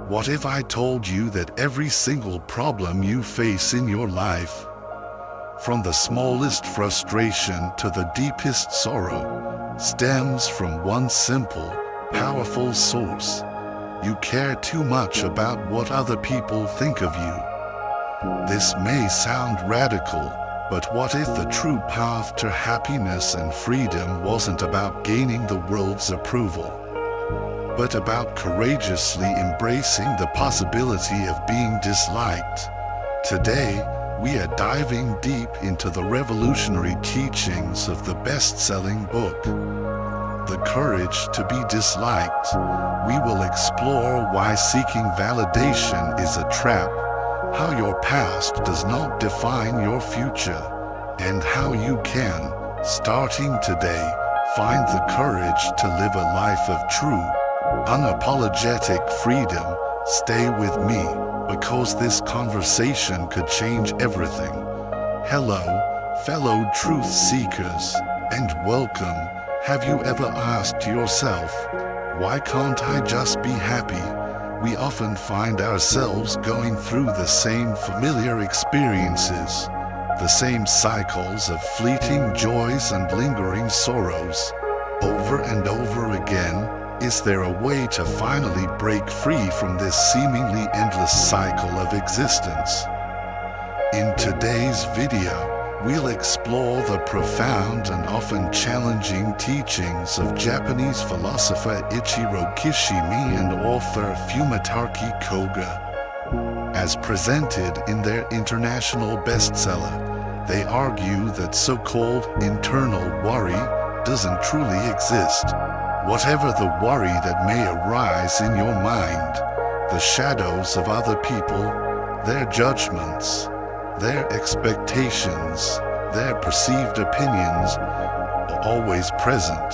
What if I told you that every single problem you face in your life, from the smallest frustration to the deepest sorrow, stems from one simple, powerful source? You care too much about what other people think of you. This may sound radical, but what if the true path to happiness and freedom wasn't about gaining the world's approval, but about courageously embracing the possibility of being disliked? Today, we are diving deep into the revolutionary teachings of the best-selling book, The Courage to be Disliked. We will explore why seeking validation is a trap, how your past does not define your future, and how you can, starting today, find the courage to live a life of true, unapologetic freedom. Stay with me, because this conversation could change everything. Hello, fellow truth seekers, and welcome. Have you ever asked yourself, why can't I just be happy? We often find ourselves going through the same familiar experiences, the same cycles of fleeting joys and lingering sorrows, over and over again. Is there a way to finally break free from this seemingly endless cycle of existence? In today's video, we'll explore the profound and often challenging teachings of Japanese philosopher Ichiro Kishimi and author Fumitake Koga. As presented in their international bestseller, they argue that so-called internal worry doesn't truly exist. Whatever the worry that may arise in your mind, the shadows of other people, their judgments, their expectations, their perceived opinions, are always present.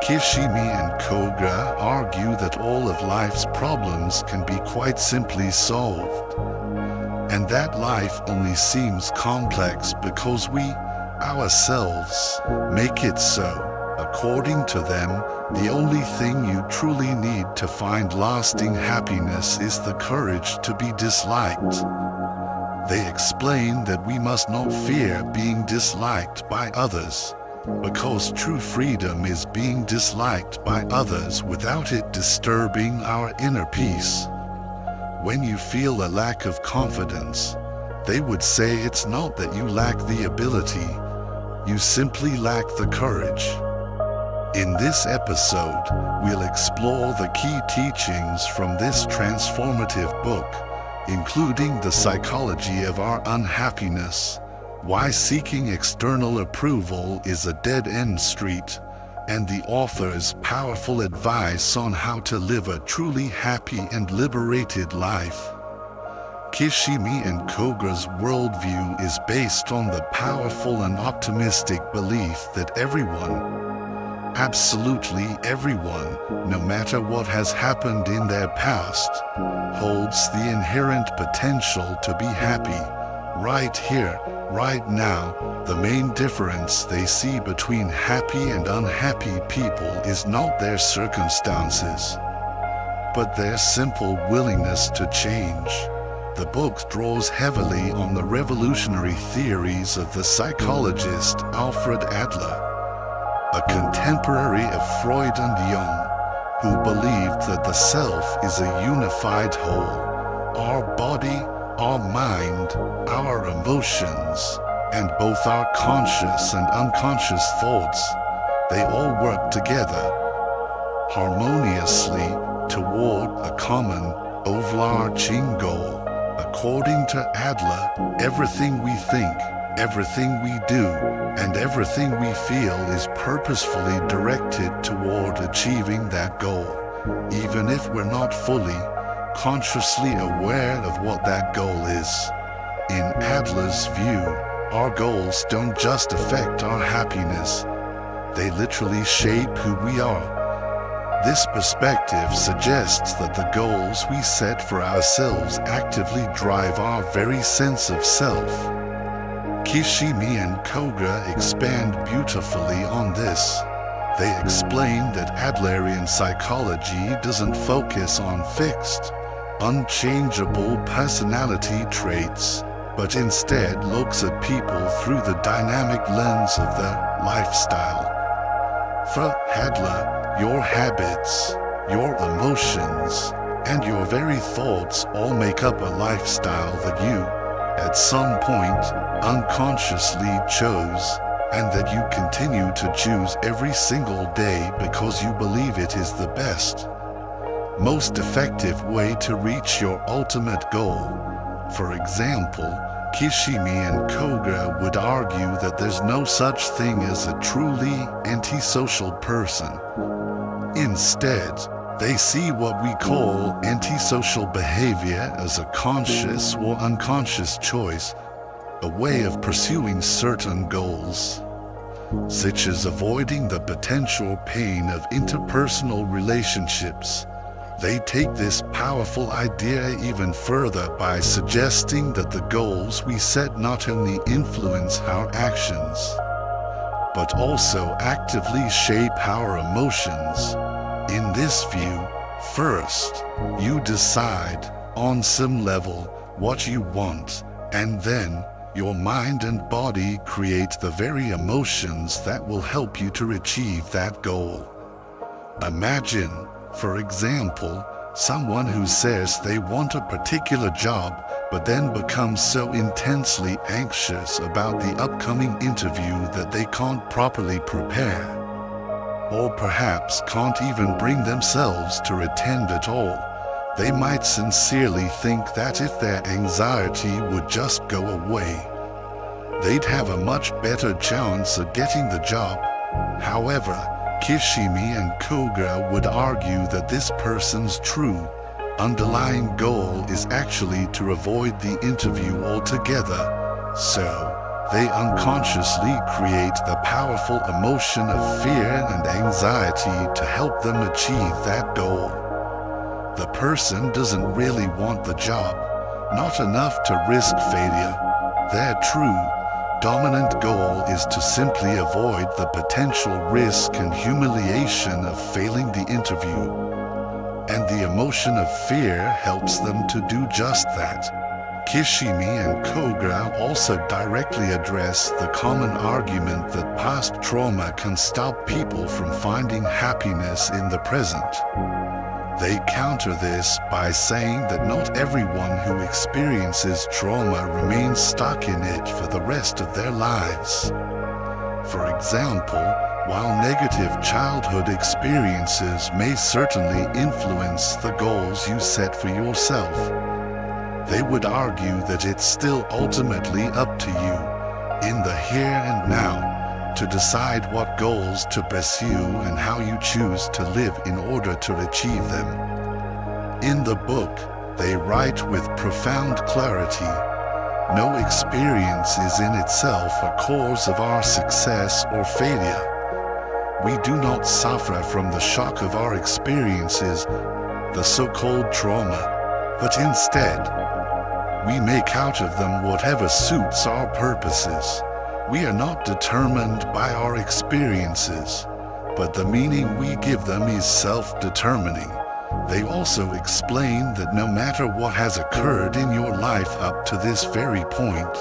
Kishimi and Koga argue that all of life's problems can be quite simply solved, and that life only seems complex because we, ourselves, make it so. According to them, the only thing you truly need to find lasting happiness is the courage to be disliked. They explain that we must not fear being disliked by others, because true freedom is being disliked by others without it disturbing our inner peace. When you feel a lack of confidence, they would say it's not that you lack the ability, you simply lack the courage. In this episode, we'll explore the key teachings from this transformative book, including the psychology of our unhappiness, why seeking external approval is a dead-end street, and the author's powerful advice on how to live a truly happy and liberated life. Kishimi and Koga's worldview is based on the powerful and optimistic belief that everyone, absolutely everyone, no matter what has happened in their past, holds the inherent potential to be happy, right here, right now. The main difference they see between happy and unhappy people is not their circumstances, but their simple willingness to change. The book draws heavily on the revolutionary theories of the psychologist Alfred Adler, a contemporary of Freud and Jung, who believed that the self is a unified whole. Our body, our mind, our emotions, and both our conscious and unconscious thoughts, they all work together harmoniously toward a common, overarching goal. According to Adler, everything we think, everything we do, and everything we feel is purposefully directed toward achieving that goal, even if we're not fully, consciously aware of what that goal is. In Adler's view, our goals don't just affect our happiness, they literally shape who we are. This perspective suggests that the goals we set for ourselves actively drive our very sense of self. Kishimi and Koga expand beautifully on this. They explain that Adlerian psychology doesn't focus on fixed, unchangeable personality traits, but instead looks at people through the dynamic lens of their lifestyle. For Hadler, your habits, your emotions, and your very thoughts all make up a lifestyle that you, at some point, unconsciously chose, and that you continue to choose every single day because you believe it is the best, most effective way to reach your ultimate goal. For example, Kishimi and Koga would argue that there's no such thing as a truly antisocial person. Instead, they see what we call antisocial behavior as a conscious or unconscious choice, a way of pursuing certain goals, such as avoiding the potential pain of interpersonal relationships. They take this powerful idea even further by suggesting that the goals we set not only influence our actions, but also actively shape our emotions. In this view, first, you decide, on some level, what you want, and then, your mind and body create the very emotions that will help you to achieve that goal. Imagine, for example, someone who says they want a particular job but then becomes so intensely anxious about the upcoming interview that they can't properly prepare, or perhaps can't even bring themselves to attend at all. They might sincerely think that if their anxiety would just go away, they'd have a much better chance of getting the job. However, Kishimi and Koga would argue that this person's true, underlying goal is actually to avoid the interview altogether. So, they unconsciously create the powerful emotion of fear and anxiety to help them achieve that goal. The person doesn't really want the job, not enough to risk failure. Their true, dominant goal is to simply avoid the potential risk and humiliation of failing the interview. And the emotion of fear helps them to do just that. Kishimi and Koga also directly address the common argument that past trauma can stop people from finding happiness in the present. They counter this by saying that not everyone who experiences trauma remains stuck in it for the rest of their lives. For example, while negative childhood experiences may certainly influence the goals you set for yourself, they would argue that it's still ultimately up to you, in the here and now, to decide what goals to pursue and how you choose to live in order to achieve them. In the book, they write with profound clarity, no experience is in itself a cause of our success or failure. We do not suffer from the shock of our experiences, the so-called trauma, but instead, we make out of them whatever suits our purposes. We are not determined by our experiences, but the meaning we give them is self-determining. They also explain that no matter what has occurred in your life up to this very point,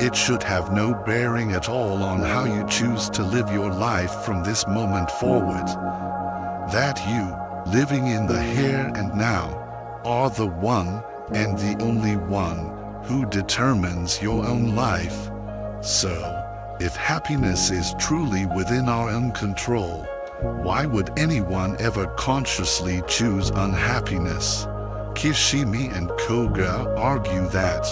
it should have no bearing at all on how you choose to live your life from this moment forward. That you, living in the here and now, are the one and the only one who determines your own life. So, if happiness is truly within our own control, why would anyone ever consciously choose unhappiness? Kishimi and Koga argue that,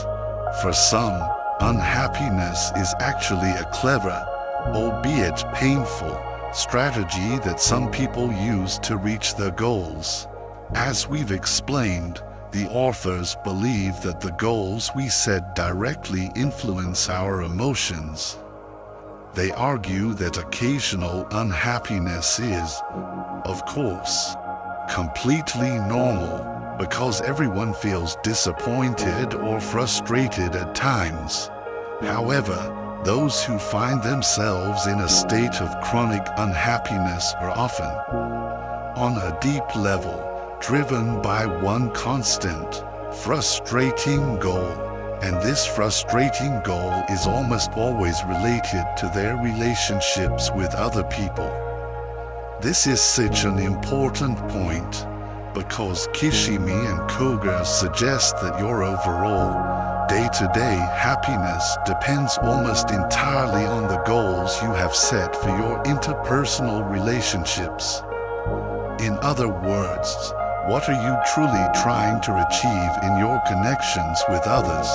for some, unhappiness is actually a clever, albeit painful, strategy that some people use to reach their goals. As we've explained, the authors believe that the goals we set directly influence our emotions. They argue that occasional unhappiness is, of course, completely normal because everyone feels disappointed or frustrated at times. However, those who find themselves in a state of chronic unhappiness are often, on a deep level, driven by one constant, frustrating goal. And this frustrating goal is almost always related to their relationships with other people. This is such an important point because Kishimi and Koga suggest that your overall, day-to-day happiness depends almost entirely on the goals you have set for your interpersonal relationships. In other words, what are you truly trying to achieve in your connections with others?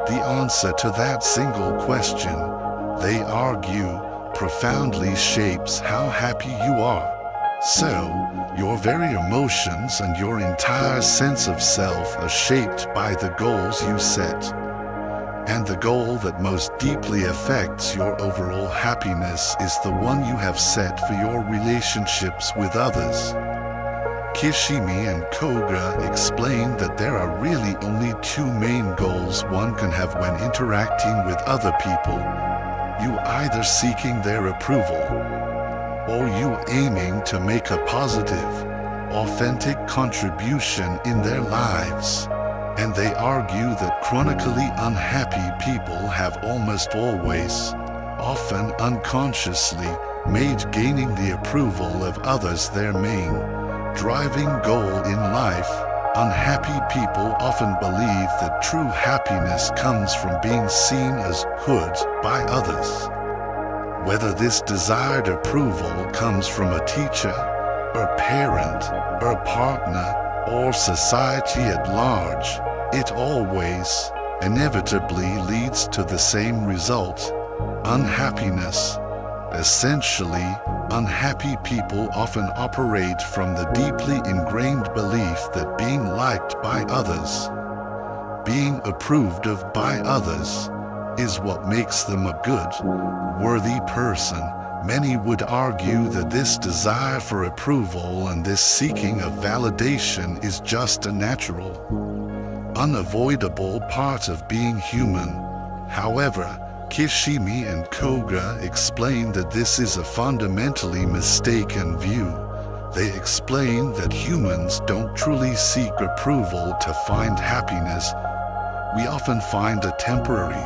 The answer to that single question, they argue, profoundly shapes how happy you are. So, your very emotions and your entire sense of self are shaped by the goals you set. And the goal that most deeply affects your overall happiness is the one you have set for your relationships with others. Kishimi and Koga explain that there are really only two main goals one can have when interacting with other people. You either seeking their approval, or you aiming to make a positive, authentic contribution in their lives. And they argue that chronically unhappy people have almost always, often unconsciously, made gaining the approval of others their main, driving goal in life. Unhappy people often believe that true happiness comes from being seen as good by others. Whether this desired approval comes from a teacher, or parent, or partner, or society at large, it always, inevitably leads to the same result: unhappiness. Essentially, unhappy people often operate from the deeply ingrained belief that being liked by others, being approved of by others, is what makes them a good, worthy person. Many would argue that this desire for approval and this seeking of validation is just a natural, unavoidable part of being human. However, Kishimi and Koga explain that this is a fundamentally mistaken view. They explain that humans don't truly seek approval to find happiness. We often find a temporary,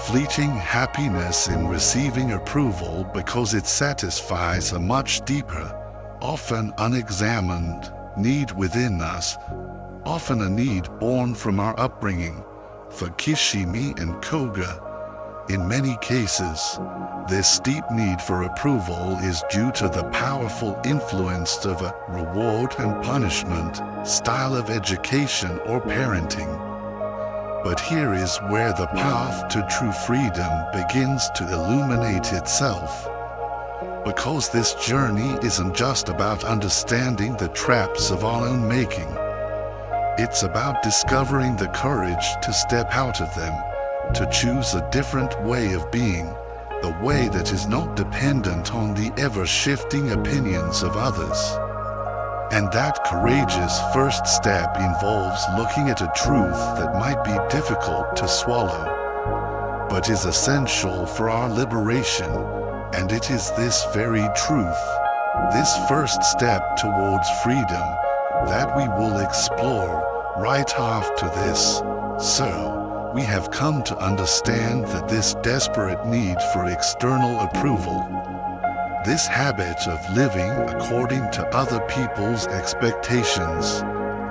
fleeting happiness in receiving approval because it satisfies a much deeper, often unexamined, need within us, often a need born from our upbringing. For Kishimi and Koga, in many cases, this deep need for approval is due to the powerful influence of a reward and punishment style of education or parenting. But here is where the path to true freedom begins to illuminate itself. Because this journey isn't just about understanding the traps of our own making. It's about discovering the courage to step out of them, to choose a different way of being, the way that is not dependent on the ever-shifting opinions of others. And that courageous first step involves looking at a truth that might be difficult to swallow, but is essential for our liberation, and it is this very truth, this first step towards freedom, that we will explore right after this. So, we have come to understand that this desperate need for external approval, this habit of living according to other people's expectations,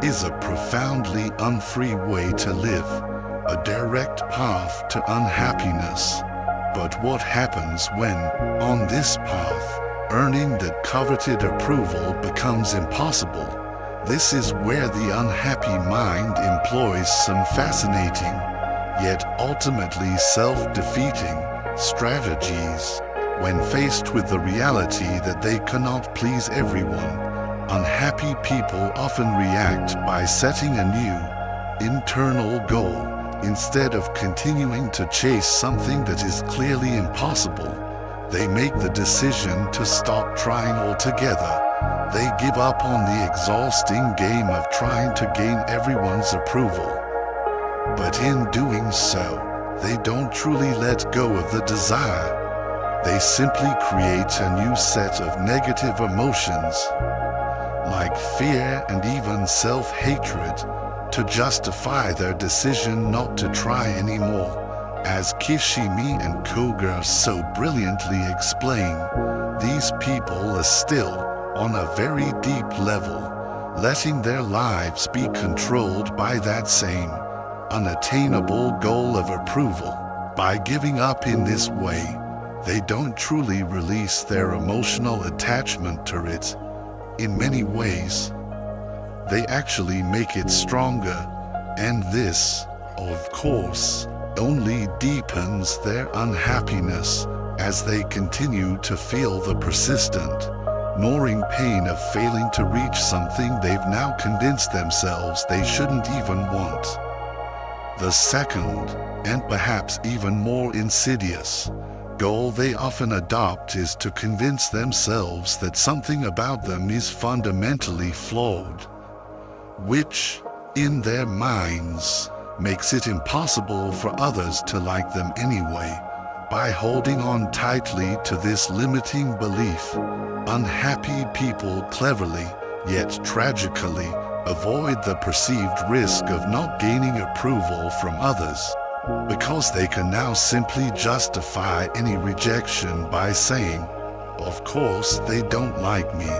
is a profoundly unfree way to live, a direct path to unhappiness. But what happens when, on this path, earning that coveted approval becomes impossible? This is where the unhappy mind employs some fascinating, yet ultimately self-defeating, strategies. When faced with the reality that they cannot please everyone, unhappy people often react by setting a new, internal goal, instead of continuing to chase something that is clearly impossible. They make the decision to stop trying altogether. They give up on the exhausting game of trying to gain everyone's approval. But in doing so, they don't truly let go of the desire. They simply create a new set of negative emotions. like fear and even self-hatred, to justify their decision not to try anymore. As Kishimi and Koga so brilliantly explain, these people are still, on a very deep level, letting their lives be controlled by that same unattainable goal of approval. By giving up in this way, they don't truly release their emotional attachment to it. In many ways, they actually make it stronger, and this, of course, only deepens their unhappiness as they continue to feel the persistent, gnawing pain of failing to reach something they've now convinced themselves they shouldn't even want. The second, and perhaps even more insidious, goal they often adopt is to convince themselves that something about them is fundamentally flawed, which, in their minds, makes it impossible for others to like them anyway. By holding on tightly to this limiting belief, unhappy people cleverly, yet tragically, avoid the perceived risk of not gaining approval from others, because they can now simply justify any rejection by saying, "Of course they don't like me,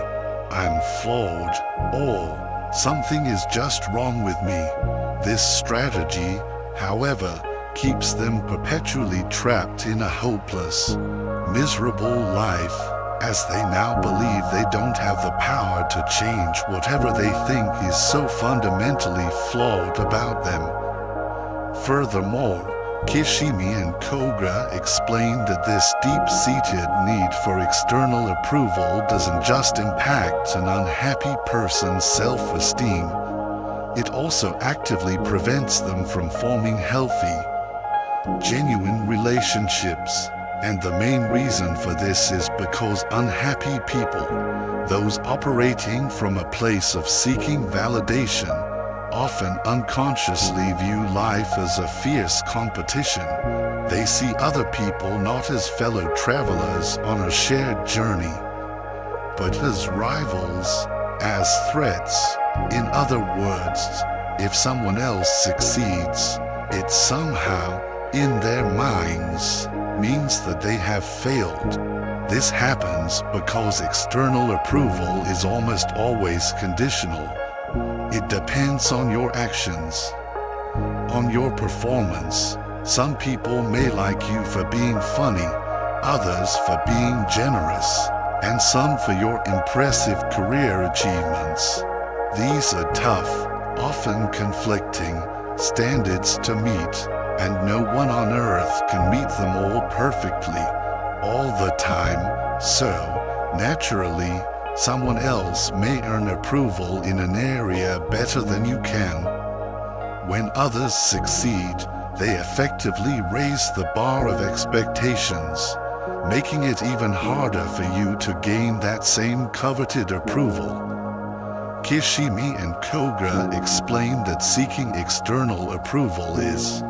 I'm flawed," or "something is just wrong with me." This strategy, however, keeps them perpetually trapped in a hopeless, miserable life, as they now believe they don't have the power to change whatever they think is so fundamentally flawed about them. Furthermore, Kishimi and Koga explain that this deep-seated need for external approval doesn't just impact an unhappy person's self-esteem. It also actively prevents them from forming healthy, genuine relationships. And the main reason for this is because unhappy people, those operating from a place of seeking validation, often unconsciously view life as a fierce competition. They see other people not as fellow travelers on a shared journey, but as rivals, as threats. In other words, if someone else succeeds, it somehow, in their minds, means that they have failed. This happens because external approval is almost always conditional. It depends on your actions, on your performance. Some people may like you for being funny, others for being generous, and some for your impressive career achievements. These are tough, often conflicting standards to meet, and no one on earth can meet them all perfectly, all the time. So, naturally, someone else may earn approval in an area better than you can. When others succeed, they effectively raise the bar of expectations, making it even harder for you to gain that same coveted approval. Kishimi and Koga explain that seeking external approval is,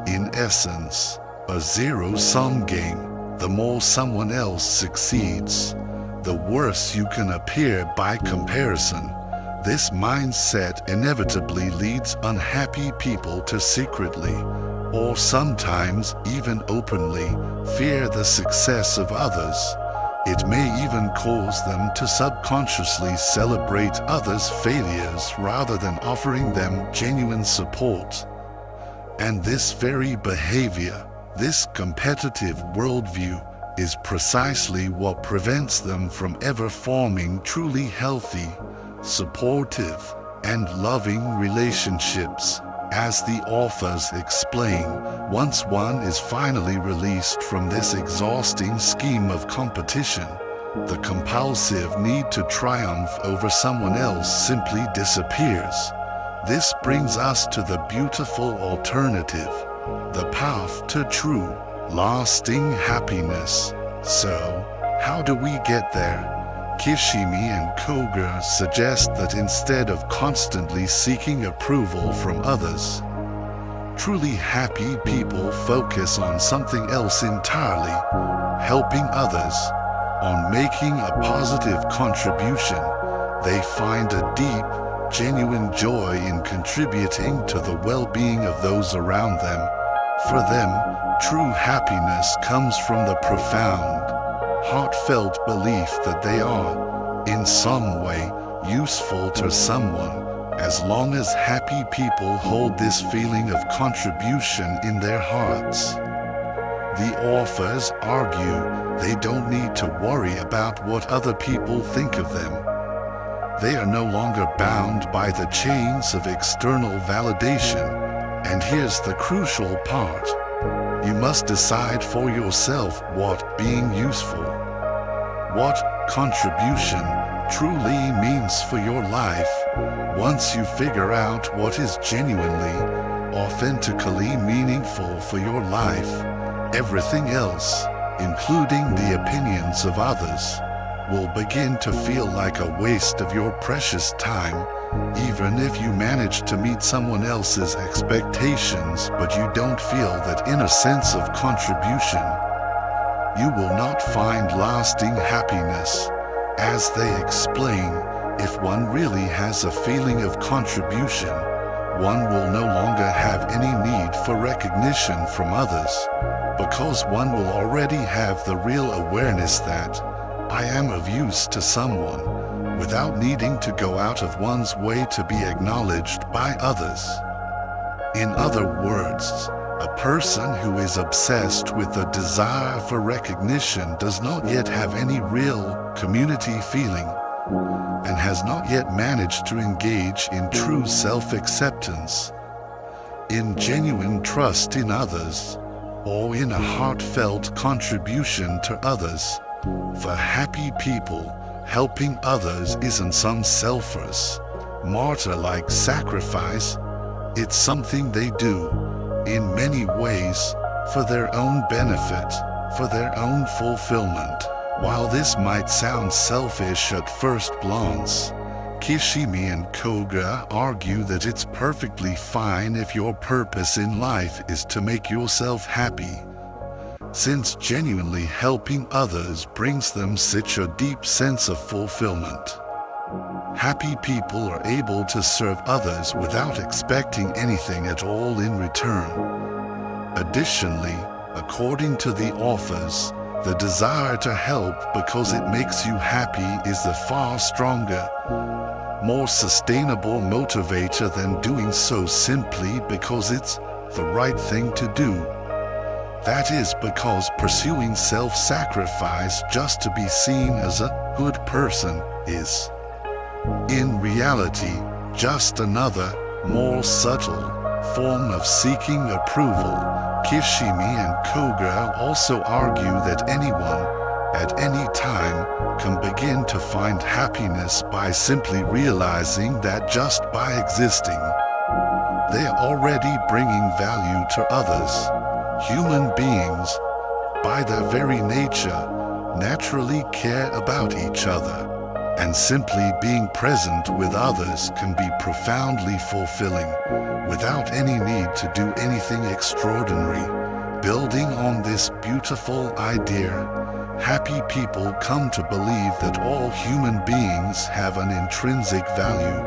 in essence, a zero-sum game. The more someone else succeeds, the worse you can appear by comparison. This mindset inevitably leads unhappy people to secretly, or sometimes even openly, fear the success of others. It may even cause them to subconsciously celebrate others' failures rather than offering them genuine support. And this very behavior, this competitive worldview, is precisely what prevents them from ever forming truly healthy, supportive, and loving relationships. As the authors explain, once one is finally released from this exhausting scheme of competition, the compulsive need to triumph over someone else simply disappears. This brings us to the beautiful alternative, the path to true, lasting happiness. So, how do we get there? Kishimi and Koga suggest that instead of constantly seeking approval from others, truly happy people focus on something else entirely, helping others, on making a positive contribution, They find a deep, genuine joy in contributing to the well-being of those around them. For them, true happiness comes from the profound, heartfelt belief that they are, in some way, useful to someone. As long as happy people hold this feeling of contribution in their hearts, the authors argue they don't need to worry about what other people think of them. They are no longer bound by the chains of external validation. And here's the crucial part. You must decide for yourself what being useful, what contribution truly means for your life. Once you figure out what is genuinely, authentically meaningful for your life, everything else, including the opinions of others, will begin to feel like a waste of your precious time. Even if you manage to meet someone else's expectations but you don't feel that inner sense of contribution, you will not find lasting happiness. As they explain, if one really has a feeling of contribution, one will no longer have any need for recognition from others, because one will already have the real awareness that I am of use to someone, without needing to go out of one's way to be acknowledged by others. In other words, a person who is obsessed with the desire for recognition does not yet have any real community feeling, and has not yet managed to engage in true self-acceptance, in genuine trust in others, or in a heartfelt contribution to others. For happy people, helping others isn't some selfless, martyr-like sacrifice. It's something they do, in many ways, for their own benefit, for their own fulfillment. While this might sound selfish at first glance, Kishimi and Koga argue that it's perfectly fine if your purpose in life is to make yourself happy, since genuinely helping others brings them such a deep sense of fulfillment. Happy people are able to serve others without expecting anything at all in return. Additionally, according to the authors, the desire to help because it makes you happy is the far stronger, more sustainable motivator than doing so simply because it's the right thing to do. That is because pursuing self-sacrifice just to be seen as a good person is, in reality, just another, more subtle form of seeking approval. Kishimi and Koga also argue that anyone, at any time, can begin to find happiness by simply realizing that just by existing, they are already bringing value to others. Human beings, by their very nature, naturally care about each other, and simply being present with others can be profoundly fulfilling, without any need to do anything extraordinary. Building on this beautiful idea, happy people come to believe that all human beings have an intrinsic value,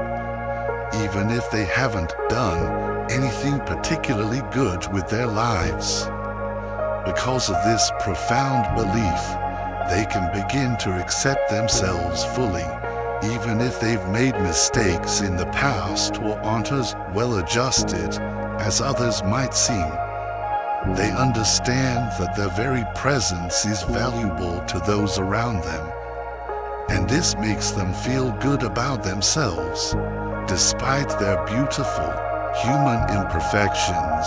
even if they haven't done anything particularly good with their lives. Because of this profound belief, they can begin to accept themselves fully, even if they've made mistakes in the past or aren't as well adjusted as others might seem. They understand that their very presence is valuable to those around them, and this makes them feel good about themselves, despite their beautiful human imperfections.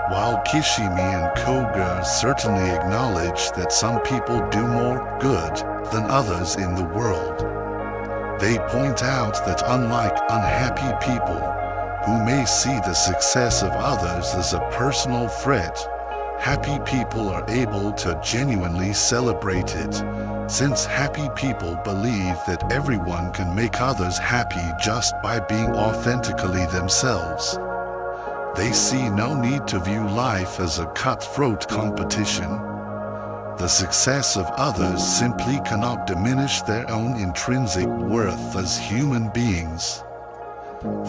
While Kishimi and Koga certainly acknowledge that some people do more good than others in the world, they point out that unlike unhappy people, who may see the success of others as a personal threat, happy people are able to genuinely celebrate it, since happy people believe that everyone can make others happy just by being authentically themselves. They see no need to view life as a cutthroat competition. The success of others simply cannot diminish their own intrinsic worth as human beings.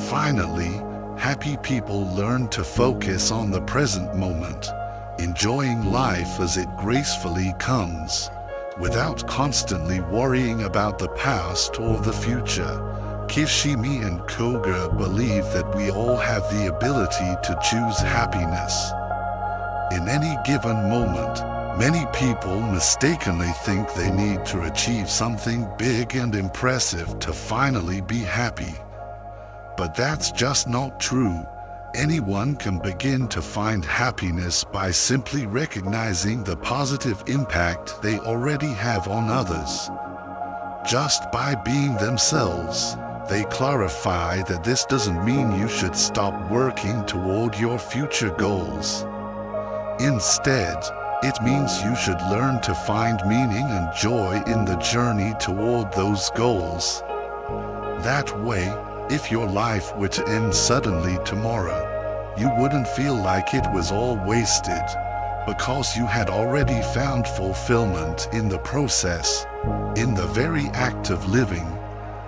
Finally, happy people learn to focus on the present moment, enjoying life as it gracefully comes, without constantly worrying about the past or the future. Kishimi and Koga believe that we all have the ability to choose happiness. In any given moment, many people mistakenly think they need to achieve something big and impressive to finally be happy. But that's just not true. Anyone can begin to find happiness by simply recognizing the positive impact they already have on others. Just by being themselves, they clarify that this doesn't mean you should stop working toward your future goals. Instead, it means you should learn to find meaning and joy in the journey toward those goals. That way, if your life were to end suddenly tomorrow, you wouldn't feel like it was all wasted, because you had already found fulfillment in the process, in the very act of living.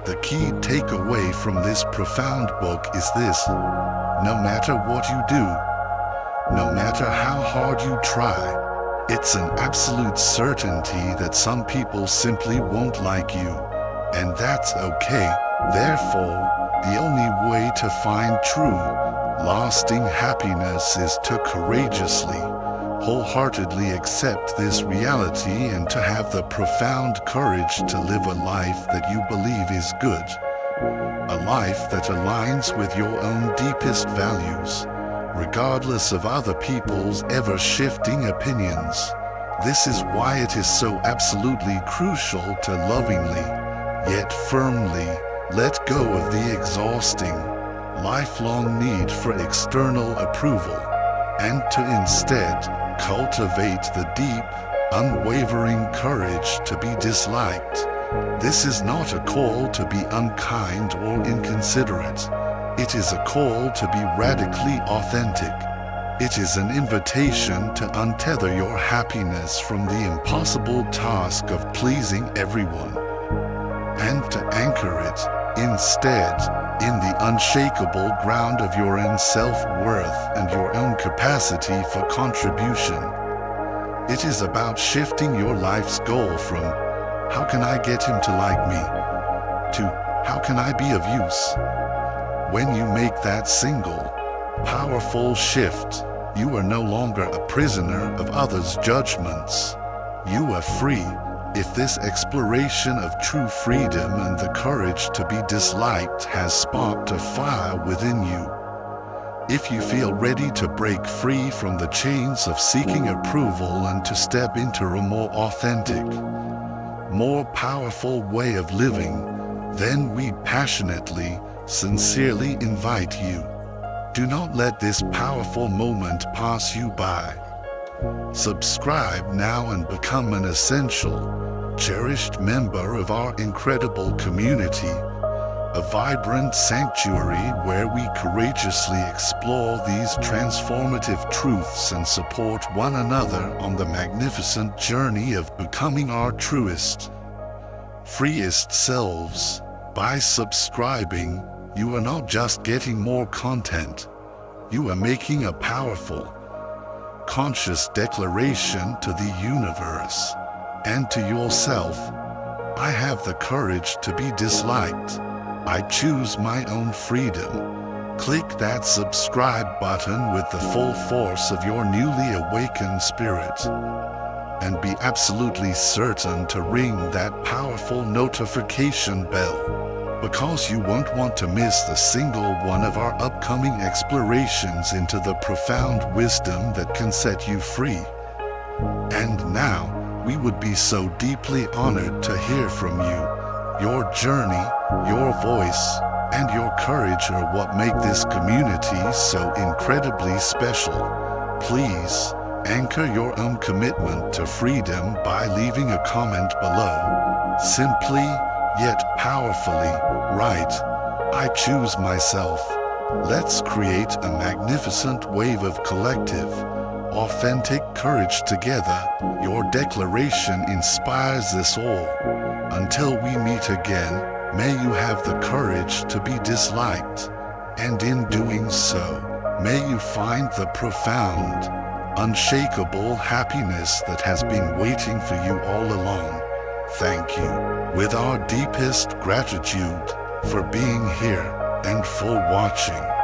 The key takeaway from this profound book is this: no matter what you do, no matter how hard you try, it's an absolute certainty that some people simply won't like you, and that's okay. Therefore, the only way to find true, lasting happiness is to courageously, wholeheartedly accept this reality and to have the profound courage to live a life that you believe is good, a life that aligns with your own deepest values, regardless of other people's ever-shifting opinions. This is why it is so absolutely crucial to lovingly, yet firmly, let go of the exhausting, lifelong need for external approval, and to instead cultivate the deep, unwavering courage to be disliked. This is not a call to be unkind or inconsiderate. It is a call to be radically authentic. It is an invitation to untether your happiness from the impossible task of pleasing everyone, and to anchor it, instead, in the unshakable ground of your own self-worth and your own capacity for contribution. It is about shifting your life's goal from, how can I get him to like me, to, how can I be of use? When you make that single, powerful shift, you are no longer a prisoner of others' judgments. You are free. If this exploration of true freedom and the courage to be disliked has sparked a fire within you, if you feel ready to break free from the chains of seeking approval and to step into a more authentic, more powerful way of living, then we passionately, sincerely invite you. Do not let this powerful moment pass you by. Subscribe now and become an essential, cherished member of our incredible community, a vibrant sanctuary where we courageously explore these transformative truths and support one another on the magnificent journey of becoming our truest, freest selves. By subscribing, you are not just getting more content, you are making a powerful, conscious declaration to the universe and to yourself. I have the courage to be disliked. I choose my own freedom. Click that subscribe button with the full force of your newly awakened spirit, and be absolutely certain to ring that powerful notification bell, because you won't want to miss a single one of our upcoming explorations into the profound wisdom that can set you free. And now, we would be so deeply honored to hear from you. Your journey, your voice, and your courage are what make this community so incredibly special. Please, anchor your own commitment to freedom by leaving a comment below. Simply, yet powerfully, write, I choose myself. Let's create a magnificent wave of collective, authentic courage together. Your declaration inspires us all. Until we meet again, may you have the courage to be disliked, and in doing so, may you find the profound, unshakable happiness that has been waiting for you all along. Thank you, with our deepest gratitude, for being here and for watching.